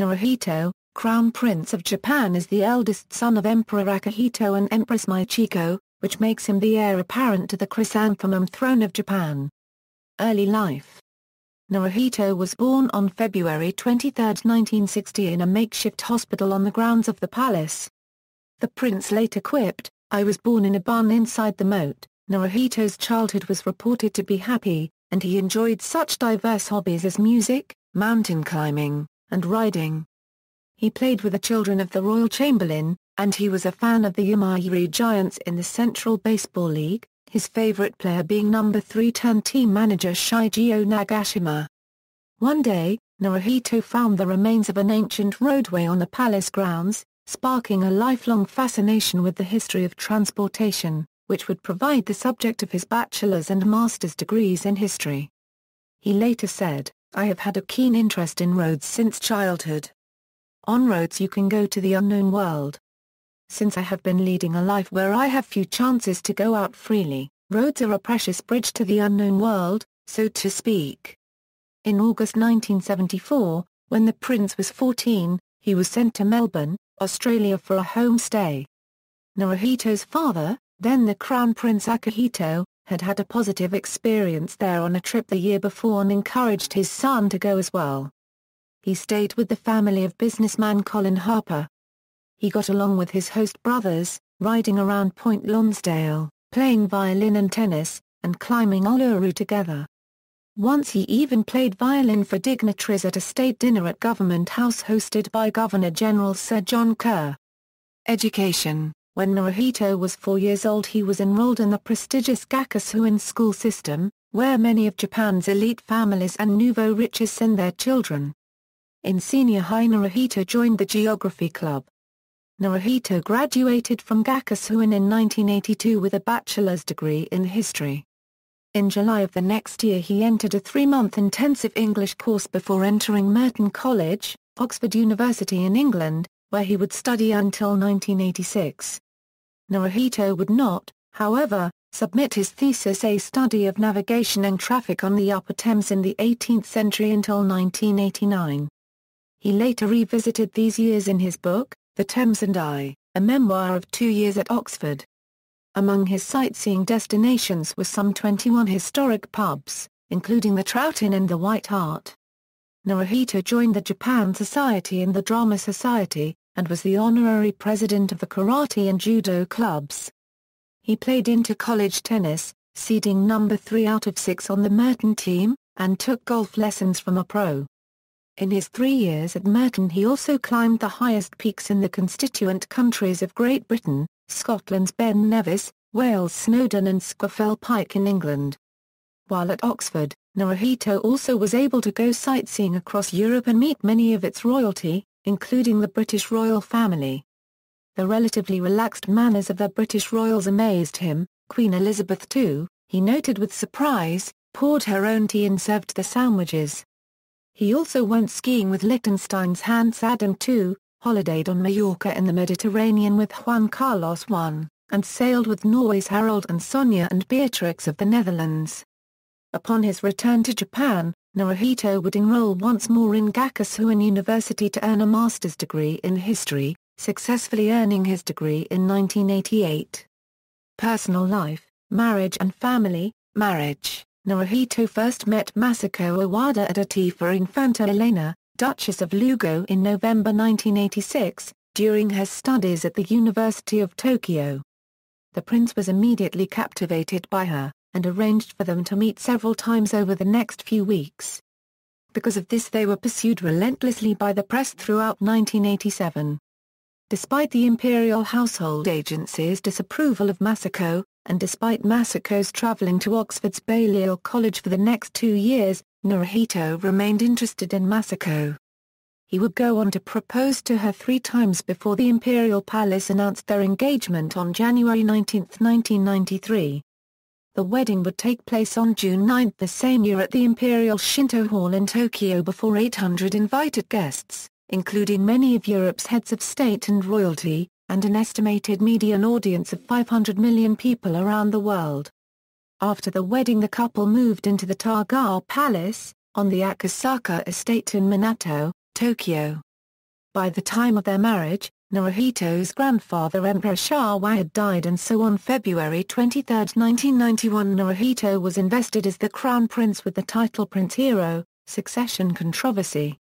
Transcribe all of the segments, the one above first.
Naruhito, Crown Prince of Japan, is the eldest son of Emperor Akihito and Empress Michiko, which makes him the heir apparent to the Chrysanthemum Throne of Japan. Early life. Naruhito was born on February 23, 1960 in a makeshift hospital on the grounds of the palace. The prince later quipped, "I was born in a barn inside the moat." Naruhito's childhood was reported to be happy, and he enjoyed such diverse hobbies as music, mountain climbing, and riding. He played with the children of the royal chamberlain, and he was a fan of the Yomiuri Giants in the Central Baseball League, his favorite player being number 3 turned team manager Shigeru Nagashima. One day, Naruhito found the remains of an ancient roadway on the palace grounds, sparking a lifelong fascination with the history of transportation, which would provide the subject of his bachelor's and master's degrees in history. He later said, "I have had a keen interest in roads since childhood. On roads you can go to the unknown world. Since I have been leading a life where I have few chances to go out freely, roads are a precious bridge to the unknown world, so to speak." In August 1974, when the prince was 14, he was sent to Melbourne, Australia for a home stay. Naruhito's father, then the Crown Prince Akihito, had had a positive experience there on a trip the year before and encouraged his son to go as well. He stayed with the family of businessman Colin Harper. He got along with his host brothers, riding around Point Lonsdale, playing violin and tennis, and climbing Uluru together. Once he even played violin for dignitaries at a state dinner at Government House hosted by Governor-General Sir John Kerr. Education. When Naruhito was 4 years old he was enrolled in the prestigious Gakushūin school system, where many of Japan's elite families and nouveau riches send their children. In senior high Naruhito joined the geography club. Naruhito graduated from Gakushūin in 1982 with a bachelor's degree in history. In July of the next year he entered a 3-month intensive English course before entering Merton College, Oxford University in England, where he would study until 1986. Naruhito would not, however, submit his thesis A Study of Navigation and Traffic on the Upper Thames in the 18th century until 1989. He later revisited these years in his book, The Thames and I, a memoir of 2 years at Oxford. Among his sightseeing destinations were some 21 historic pubs, including the Trout Inn and the White Hart. Naruhito joined the Japan Society and the Drama Society, and was the honorary president of the karate and judo clubs. He played inter-college tennis, seeding number 3 out of 6 on the Merton team, and took golf lessons from a pro. In his 3 years at Merton he also climbed the highest peaks in the constituent countries of Great Britain, Scotland's Ben Nevis, Wales' Snowdon and Scafell Pike in England. While at Oxford, Naruhito also was able to go sightseeing across Europe and meet many of its royalty, including the British royal family. The relatively relaxed manners of the British royals amazed him. Queen Elizabeth II, he noted with surprise, poured her own tea and served the sandwiches. He also went skiing with Liechtenstein's Hans Adam II, holidayed on Mallorca in the Mediterranean with Juan Carlos I, and sailed with Norway's Harald and Sonja and Beatrix of the Netherlands. Upon his return to Japan, Naruhito would enroll once more in Gakushūin University to earn a master's degree in history, successfully earning his degree in 1988. Personal life, marriage and family. Marriage. Naruhito first met Masako Owada at a tea for Infanta Elena, Duchess of Lugo in November 1986, during her studies at the University of Tokyo. The prince was immediately captivated by her, and arranged for them to meet several times over the next few weeks. Because of this they were pursued relentlessly by the press throughout 1987. Despite the imperial household agency's disapproval of Masako, and despite Masako's traveling to Oxford's Balliol College for the next 2 years, Naruhito remained interested in Masako. He would go on to propose to her 3 times before the Imperial Palace announced their engagement on January 19, 1993. The wedding would take place on June 9 the same year at the Imperial Shinto Hall in Tokyo before 800 invited guests, including many of Europe's heads of state and royalty, and an estimated median audience of 500 million people around the world. After the wedding the couple moved into the Tagawa Palace, on the Akasaka estate in Minato, Tokyo. By the time of their marriage, Naruhito's grandfather Emperor Showa had died, and so on February 23, 1991 Naruhito was invested as the crown prince with the title Prince Hero. Succession controversy.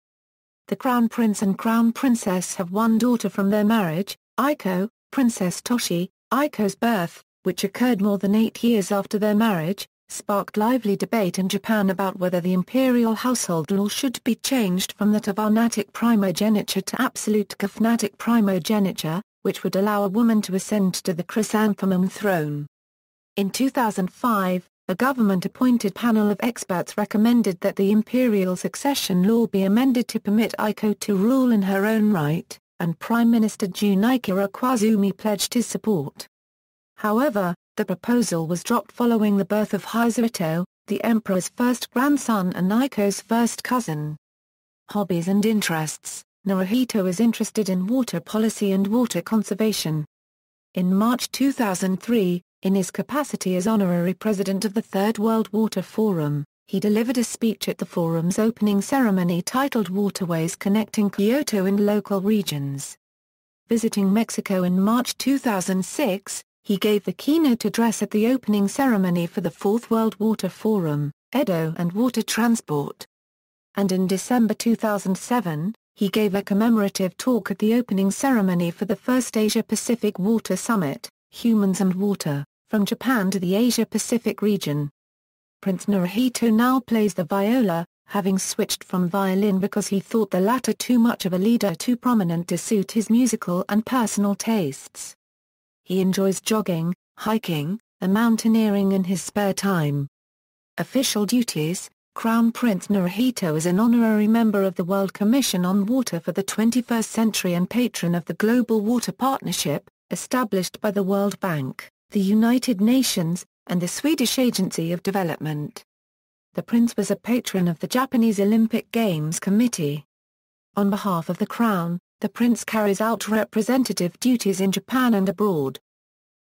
The crown prince and crown princess have one daughter from their marriage, Aiko, Princess Toshi. Aiko's birth, which occurred more than 8 years after their marriage, sparked lively debate in Japan about whether the imperial household law should be changed from that of agnatic primogeniture to absolute cognatic primogeniture, which would allow a woman to ascend to the Chrysanthemum Throne. In 2005, a government-appointed panel of experts recommended that the imperial succession law be amended to permit Aiko to rule in her own right, and Prime Minister Junichiro Koizumi pledged his support. However, the proposal was dropped following the birth of Akihito, the emperor's first grandson and Aiko's first cousin. Hobbies and interests. Naruhito is interested in water policy and water conservation. In March 2003, in his capacity as honorary president of the Third World Water Forum, he delivered a speech at the forum's opening ceremony titled Waterways Connecting Kyoto and Local Regions. Visiting Mexico in March 2006, he gave the keynote address at the opening ceremony for the Fourth World Water Forum, Edo and Water Transport. And in December 2007, he gave a commemorative talk at the opening ceremony for the first Asia-Pacific Water Summit, Humans and Water, from Japan to the Asia-Pacific region. Prince Naruhito now plays the viola, having switched from violin because he thought the latter too much of a leader, too prominent to suit his musical and personal tastes. He enjoys jogging, hiking, and mountaineering in his spare time. Official duties. Crown Prince Naruhito is an honorary member of the World Commission on Water for the 21st Century and patron of the Global Water Partnership, established by the World Bank, the United Nations, and the Swedish Agency of Development. The prince was a patron of the Japanese Olympic Games Committee. On behalf of the Crown, the prince carries out representative duties in Japan and abroad.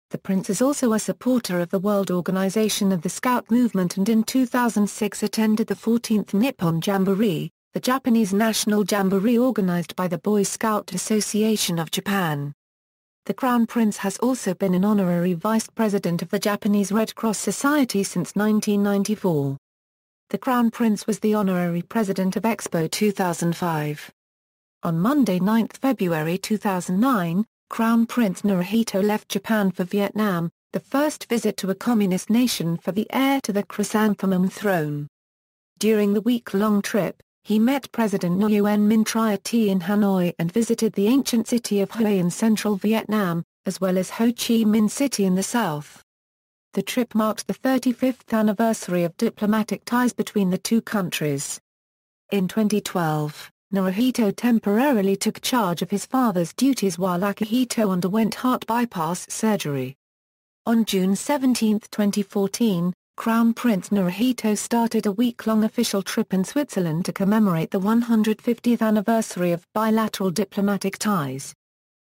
The prince is also a supporter of the World Organization of the Scout Movement and in 2006 attended the 14th Nippon Jamboree, the Japanese national jamboree organized by the Boy Scout Association of Japan. The Crown Prince has also been an honorary vice president of the Japanese Red Cross Society since 1994. The Crown Prince was the honorary president of Expo 2005. On Monday 9 February 2009, Crown Prince Naruhito left Japan for Vietnam, the first visit to a communist nation for the heir to the Chrysanthemum Throne. During the week-long trip, he met President Nguyen Minh Triet in Hanoi and visited the ancient city of Hue in central Vietnam, as well as Ho Chi Minh City in the south. The trip marked the 35th anniversary of diplomatic ties between the two countries. In 2012, Naruhito temporarily took charge of his father's duties while Akihito underwent heart bypass surgery. On June 17, 2014, Crown Prince Naruhito started a week-long official trip in Switzerland to commemorate the 150th anniversary of bilateral diplomatic ties.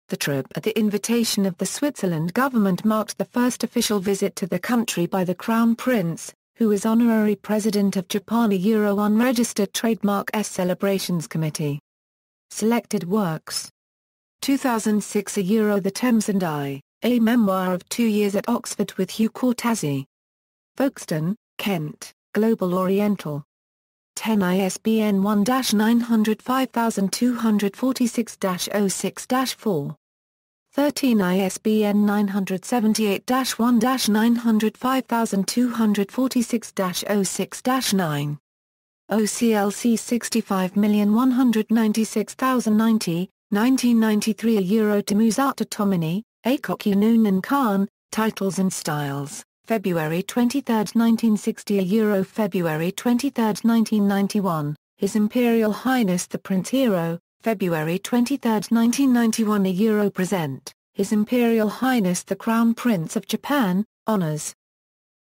The trip at the invitation of the Switzerland government marked the first official visit to the country by the Crown Prince, who is honorary president of Japan Unregistered Trademark Celebrations Committee. Selected works. 2006 The Thames and I, a memoir of 2 years at Oxford with Hugh Kōtaishi. Folkestone, Kent, Global Oriental. 10 ISBN 1-905246-06-4. 13 ISBN 978-1-905246-06-9. OCLC 65196090, 1993 Temuzata Tomini, Aikoku Noonan Khan, Titles and Styles, February 23, 1960 February 23, 1991, His Imperial Highness the Prince Hero, February 23, 1991 Present, His Imperial Highness the Crown Prince of Japan, Honors.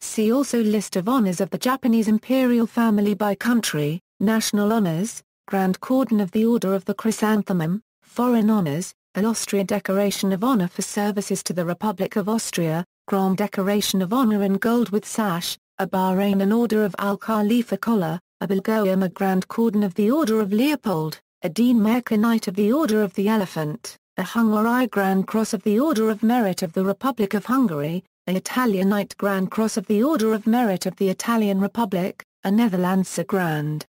See also List of honors of the Japanese imperial family by country, national honors, Grand Cordon of the Order of the Chrysanthemum, foreign honors, an Austria Decoration of Honor for services to the Republic of Austria, Grand Decoration of Honor in gold with sash, a Bahrain an Order of Al Khalifa collar, a Bulgaria a Grand Cordon of the Order of Leopold, a Dean Maker Knight of the Order of the Elephant, a Hungary Grand Cross of the Order of Merit of the Republic of Hungary, a Italian Knight Grand Cross of the Order of Merit of the Italian Republic, a Netherlands Grand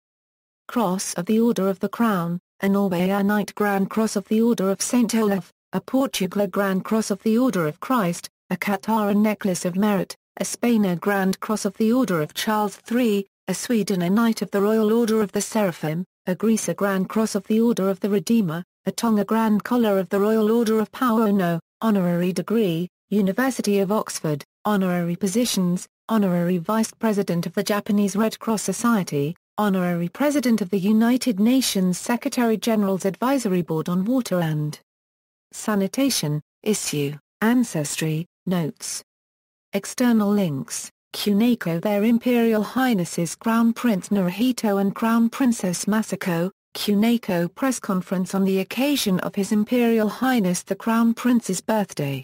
Cross of the Order of the Crown, a Norway Knight Grand Cross of the Order of St. Olaf, a Portugal Grand Cross of the Order of Christ, a Qatar Necklace of Merit, a Spain Grand Cross of the Order of Charles III, a Sweden a Knight of the Royal Order of the Seraphim, a Greece Grand Cross of the Order of the Redeemer, a Tonga Grand Collar of the Royal Order of Paono, honorary degree, University of Oxford, honorary positions, honorary Vice President of the Japanese Red Cross Society, honorary President of the United Nations Secretary-General's Advisory Board on Water and Sanitation, Issue, Ancestry, Notes. External links, Kunako Their Imperial Highnesses Crown Prince Naruhito and Crown Princess Masako, Kunako press conference on the occasion of His Imperial Highness the Crown Prince's birthday.